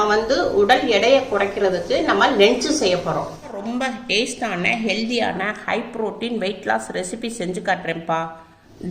நம்ம வந்து உடல் எடையை குறைக்கிறதுக்கு நம்ம லஞ்ச் செய்ய போகிறோம். ரொம்ப டேஸ்டான ஹெல்தியான high protein weight loss recipe செஞ்சு காட்டுறேன்ப்பா.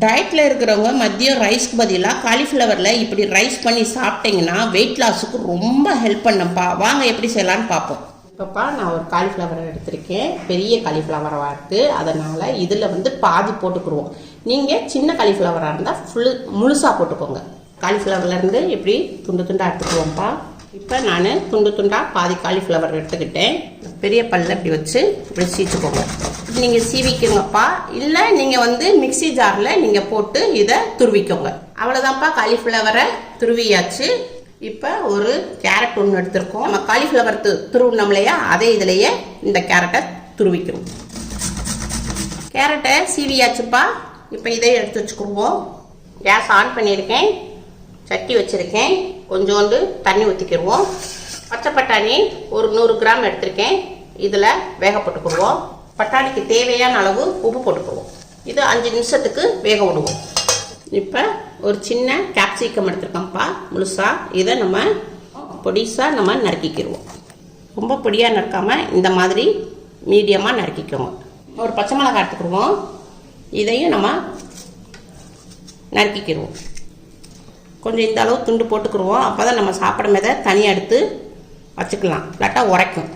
டயட்டில் இருக்கிறவங்க மதியம் ரைஸ்க்கு பதிலாக காலிஃப்ளவரில் இப்படி ரைஸ் பண்ணி சாப்பிட்டீங்கன்னா வெயிட் லாஸுக்கு ரொம்ப ஹெல்ப் பண்ணப்பா. வாங்க எப்படி செய்யலான்னு பார்ப்போம். இப்போப்பா நான் ஒரு காலிஃப்ளவரை எடுத்திருக்கேன். பெரிய காலிஃப்ளவராக இருக்குது, அதனால் இதில் வந்து பாதி போட்டுக்குருவோம். நீங்கள் சின்ன காலிஃப்ளவராக இருந்தால் முழுசாக போட்டுக்கோங்க. காலிஃப்ளவர்லேருந்து இப்படி துண்டு துண்டாக எடுத்துக்குவோம்ப்பா. இப்போ நான் துண்டு துண்டாக பாதி காலிஃப்ளவர் எடுத்துக்கிட்டேன். பெரிய பல்ல இப்படி வச்சு இப்படி சீச்சுக்கோங்க. நீங்கள் சீவிக்கோங்கப்பா, இல்லை நீங்கள் வந்து மிக்சி ஜாரில் நீங்கள் போட்டு இதை துருவிக்கோங்க. அவ்வளோதான்ப்பா, காலிஃப்ளவரை துருவியாச்சு. இப்போ ஒரு கேரட் ஒன்று எடுத்துருக்கோம். நம்ம காலிஃப்ளவர் துருவினோம் இல்லையா, அதே இதிலையே இந்த கேரட்டை துருவிக்கணும். கேரட்டை சீவியாச்சுப்பா. இப்போ இதை எடுத்து வச்சுக்குவோம். கேஸ் ஆன் பண்ணியிருக்கேன், சட்டி வச்சுருக்கேன், கொஞ்சோண்டு தண்ணி ஊற்றிக்கிடுவோம். பச்சை பட்டாணி ஒரு 100 கிராம் எடுத்திருக்கேன், இதில் வேக போட்டுக்குருவோம். பட்டாணிக்கு தேவையான அளவு உப்பு போட்டுக்குருவோம். இது 5 நிமிஷத்துக்கு வேக விடுவோம். இப்போ ஒரு சின்ன கேப்சிகம் எடுத்துருக்கோம்ப்பா முழுசாக. இதை நம்ம பொடிசாக நம்ம நறுக்கிக்கிடுவோம். ரொம்ப பொடியாக நறுக்காமல் இந்த மாதிரி மீடியமாக நறுக்கிக்கோங்க. ஒரு பச்சை மிளகாய் எடுத்துக்கிடுவோம், இதையும் நம்ம நறுக்கிக்கிடுவோம். கொஞ்சம் இந்த அளவு துண்டு போட்டுக்கிடுவோம். அப்போ தான் நம்ம சாப்பிடும் போது தனியாக எடுத்து வச்சுக்கலாம், இல்லாட்டா உரைக்கும்.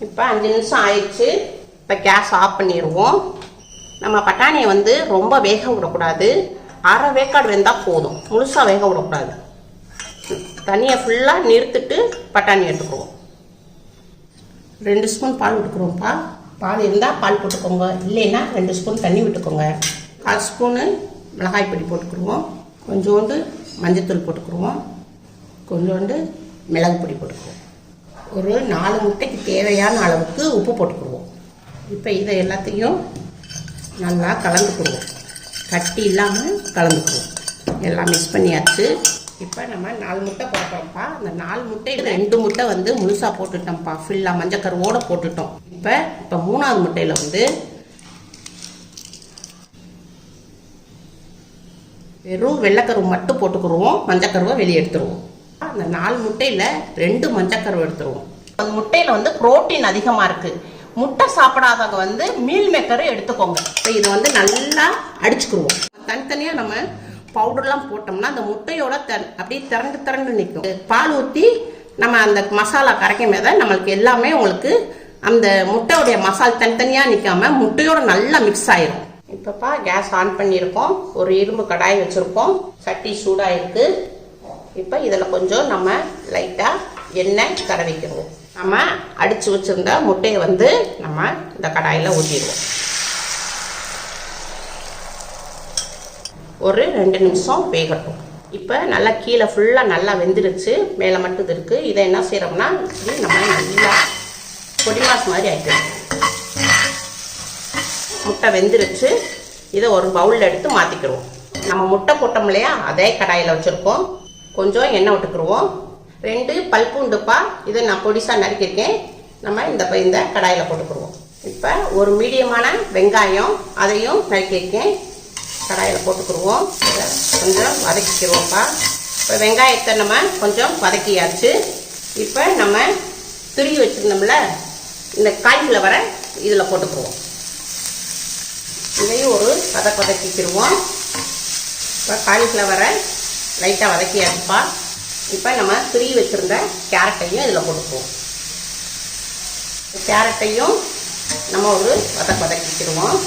இப்போ 5 நிமிஷம் ஆயிடுச்சு. இப்போ கேஸ் ஆஃப் பண்ணிடுவோம். நம்ம பட்டாணியை வந்து ரொம்ப வேக விடக்கூடாது, அரை வேக்காடு வெந்தால் போதும், முழுசாக வேக விடக்கூடாது. தண்ணியை ஃபுல்லாக நிறுத்திட்டு பட்டாணி எடுத்துக்குவோம். 2 ஸ்பூன் பால் விட்டுக்குறோம்ப்பா. பால் இருந்தால் பால் போட்டுக்கோங்க, இல்லைன்னா 2 ஸ்பூன் தண்ணி விட்டுக்கோங்க. 1/4 ஸ்பூனு மிளகாய் பொடி போட்டுக்குருவோம், கொஞ்சோண்டு மஞ்சத்தூள் போட்டுக்குருவோம், கொஞ்சோண்டு மிளகு பொடி போட்டுக்குவோம். ஒரு 4 முட்டைக்கு தேவையான அளவுக்கு உப்பு போட்டுக்குருவோம். இப்போ இதை எல்லாத்தையும் நல்லா கலந்துக்குருவோம், கட்டி இல்லாமல் கலந்துக்குருவோம். எல்லாம் மிக்ஸ் பண்ணியாச்சு. இப்போ நம்ம 4 முட்டை போட்டோம்ப்பா. அந்த 4 முட்டையில் 2 முட்டை வந்து முழுசாக போட்டுட்டோம்ப்பா, ஃபுல்லாக மஞ்சக்கருவோடு போட்டுட்டோம். இப்போ 3ஆவது முட்டையில் வந்து வெறும் வெள்ளைக்கருவு மட்டும் போட்டுக்குருவோம், மஞ்சக்கருவை வெளியே எடுத்துருவோம். அந்த 4 முட்டையில் 2 மஞ்சக்கருவை எடுத்துருவோம். அந்த முட்டையில் வந்து புரோட்டீன் அதிகமாக இருக்குது. முட்டை சாப்பிடாதவங்க வந்து மீல் மேக்கரை எடுத்துக்கோங்க. இப்போ இதை வந்து நல்லா அடிச்சுக்குருவோம். தனித்தனியாக நம்ம பவுடர்லாம் போட்டோம்னா அந்த முட்டையோட அப்படியே திரண்டு நிற்கும். பால் ஊற்றி நம்ம அந்த மசாலா கரைக்கும் போது நம்மளுக்கு எல்லாமே உங்களுக்கு அந்த முட்டையோடைய மசாலா தனித்தனியாக நிற்காம முட்டையோட நல்லா மிக்ஸ் ஆயிரும். இப்போப்பா கேஸ் ஆன் பண்ணியிருக்கோம். ஒரு இரும்பு கடாய் வச்சுருக்கோம், சட்டி சூடாக இருக்குது. இப்போ இதில் கொஞ்சம் நம்ம லைட்டாக எண்ணெய் தடவிக்கிடுவோம். நம்ம அடித்து வச்சுருந்த முட்டையை வந்து நம்ம இந்த கடாயில் ஊற்றிடுவோம். ஒரு 2 நிமிஷம் வேகட்டும். இப்போ நல்லா கீழே ஃபுல்லாக நல்லா வெந்துருச்சு, மேலே மட்டும் இருக்குது. இதை என்ன செய்கிறோம்னா இப்படி நம்ம நல்லா பொடி மாஸ் மாதிரி ஆகிடும். முட்டை வெந்துருச்சு. இதை ஒரு பவுலில் எடுத்து மாற்றிக்கிடுவோம். நம்ம முட்டை போட்டோம் இல்லையா, அதே கடாயில் வச்சுருக்கோம். கொஞ்சம் எண்ணெய் விட்டுக்குருவோம். 2 பல் பூண்டுப்பா, இதை நான் பொடிசாக நறுக்கியிருக்கேன், நம்ம இந்த கடாயில் போட்டுக்குருவோம். இப்போ ஒரு மீடியமான வெங்காயம், அதையும் நறுக்கியிருக்கேன், கடாயில் போட்டுக்குருவோம். இதை கொஞ்சம் வதக்கிக்கிடுவோம்ப்பா. இப்போ வெங்காயத்தை நம்ம கொஞ்சம் வதக்கியாச்சு. இப்போ நம்ம துருவி வச்சுருந்தோம்ல இந்த காலிஃப்ளவரை இதில் போட்டுக்குருவோம். இதையும் ஒரு வதக்கிக்கிடுவோம். இப்போ காலிஃப்ளவரை லைட்டாக வதக்கியாச்சுப்பா. இப்போ நம்ம துருவி வச்சுருந்த கேரட்டையும் இதில் போட்டுக்குவோம். கேரட்டையும் நம்ம ஒரு வதக்கிக்கிடுவோம்.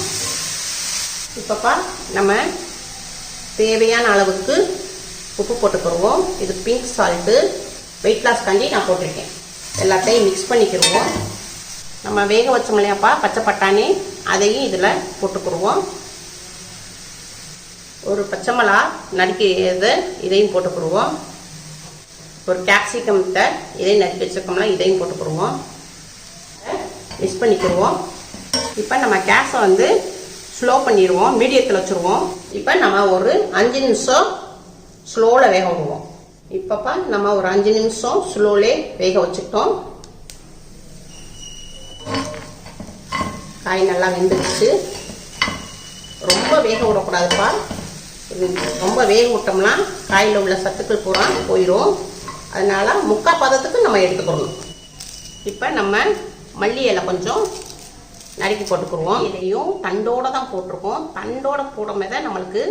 இப்போப்பா நம்ம தேவையான அளவுக்கு உப்பு போட்டுக்கிடுவோம். இது பிங்க் சால்ட்டு, வெயிட் லாஸ் காண்டி நான் போட்டிருக்கேன். எல்லாத்தையும் மிக்ஸ் பண்ணிக்கிடுவோம். நம்ம வேக வச்சோம் இல்லையாப்பா பச்சை பட்டாணி, அதையும் இதில் போட்டுக்கிடுவோம். ஒரு பச்சை மிளகா நறுக்கியது இதையும் போட்டுக்கிடுவோம். ஒரு கேப்சிகத்தை இதையும் நறுக்கி வச்சுருக்கோம்னா இதையும் போட்டுக்கிடுவோம். மிக்ஸ் பண்ணிக்கிடுவோம். இப்போ நம்ம கேஸை வந்து ஸ்லோ பண்ணிடுவோம், மீடியத்தில் வச்சுருவோம். இப்போ நம்ம ஒரு 5 நிமிஷம் ஸ்லோவில் வேக விடுவோம். இப்போப்பா நம்ம ஒரு 5 நிமிஷம் ஸ்லோலே வேக வச்சுட்டோம். காய் நல்லா வெந்துடுச்சு. ரொம்ப வேக விடக்கூடாதுப்பா. ரொம்ப வேக விட்டோம்னா காயில் உள்ள சத்துக்கள் பூரா போயிடும். அதனால முக்கால் பதத்துக்கு நம்ம எடுத்துக்கிறோம். இப்போ நம்ம மல்லி இலை கொஞ்சம் நறுக்கி போட்டுக்குருவோம். இதையும் தண்டோட தான் போட்டிருக்கோம். தண்டோட போடும்போது தான் நம்மளுக்கு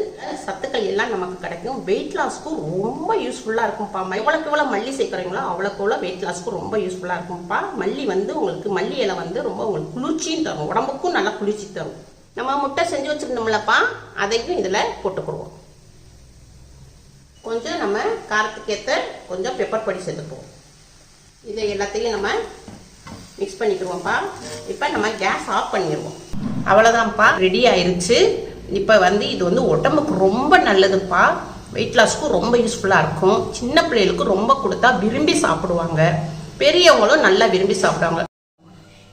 சத்துக்கள் எல்லாம் நமக்கு கிடைக்கும். வெயிட் லாஸ்க்கு ரொம்ப யூஸ்ஃபுல்லாக இருக்கும்ப்பா. எவ்வளோக்கு எவ்வளோ மல்லி சேர்க்குறீங்களோ அவ்வளோக்கு எவ்வளோ வெயிட் லாஸ்க்கு ரொம்ப யூஸ்ஃபுல்லாக இருக்கும்ப்பா. மல்லி வந்து உங்களுக்கு மல்லி இலை வந்து ரொம்ப உங்களுக்கு குளிர்ச்சியும் தரும், உடம்புக்கும் நல்லா குளிர்ச்சி தரும். நம்ம முட்டை செஞ்சு வச்சுருந்தோம்லப்பா, அதையும் இதில் போட்டுக்குருவோம். கொஞ்சம் நம்ம காரத்துக்கு ஏற்ற கொஞ்சம் பெப்பர் பொடி சேர்த்துக்குவோம். இதை எல்லாத்தையும் நம்ம மிக்ஸ் பண்ணிக்குவோம்ப்பா. இப்போ நம்ம கேஸ் ஆஃப் பண்ணிடுவோம். அவ்வளோதான்ப்பா, ரெடி ஆயிருச்சு. இப்போ வந்து இது வந்து உடம்புக்கு ரொம்ப நல்லதுப்பா. வெயிட் லாஸ்க்கும் ரொம்ப யூஸ்ஃபுல்லாக இருக்கும். சின்ன பிள்ளைகளுக்கு ரொம்ப கொடுத்தா விரும்பி சாப்பிடுவாங்க, பெரியவங்களும் நல்லா விரும்பி சாப்பிடுவாங்க.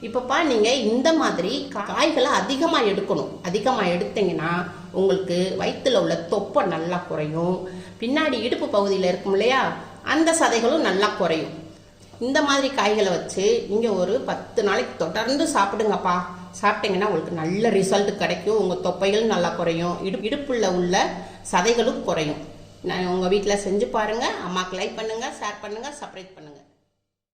இப்போப்பா நீங்கள் இந்த மாதிரி காய்களை அதிகமாக எடுக்கணும். அதிகமாக எடுத்தீங்கன்னா உங்களுக்கு வயிற்றில் உள்ள தொப்பை நல்லா குறையும். பின்னாடி இடுப்பு பகுதியில் இருக்கும் இல்லையா, அந்த சதைகளும் நல்லா குறையும். இந்த மாதிரி காய்களை வச்சு நீங்கள் ஒரு 10 நாளைக்கு தொடர்ந்து சாப்பிடுங்கப்பா. சாப்பிட்டீங்கன்னா உங்களுக்கு நல்ல ரிசல்ட் கிடைக்கும். உங்கள் தொப்பைகளும் நல்லா குறையும், இடுப்புல உள்ள சதைகளும் குறையும். நான் உங்கள் வீட்டில் செஞ்சு பாருங்கள். அம்மாவுக்கு லைக் பண்ணுங்கள், ஷேர் பண்ணுங்கள், சப்ஸ்கிரைப் பண்ணுங்கள்.